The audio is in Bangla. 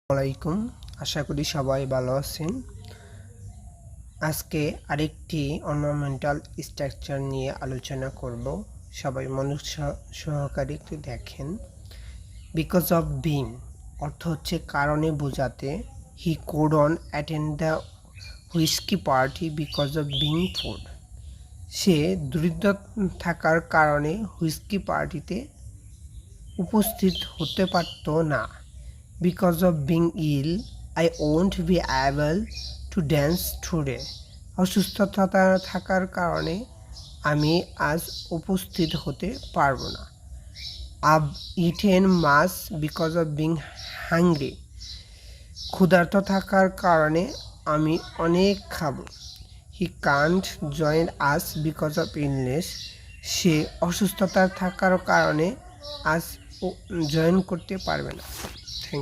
আলাইকুম, আশা করি সবাই ভালো আছেন। আজকে আরেকটি অর্নামেন্টাল স্ট্রাকচার নিয়ে আলোচনা করব। সবাই সহকারে একটু দেখেন। বিকজ অফ বিং অর্থ হচ্ছে কারণে বোঝাতে। He could on attend the whisky party because of being food. সে দরিদ্র থাকার কারণে হুইস্কি পার্টিতে উপস্থিত হতে পারত না। Because of being ill, I won't be able to dance today. অসুস্থতা থাকার কারণে আমি আজ উপস্থিত হতে পারবো না। I've eaten much because of being hungry. ক্ষুধার্ত থাকার কারণে আমি অনেক খাবো। He can't join us because of illness. সে অসুস্থতা থাকার কারণে আজ জয়েন করতে পারবে না।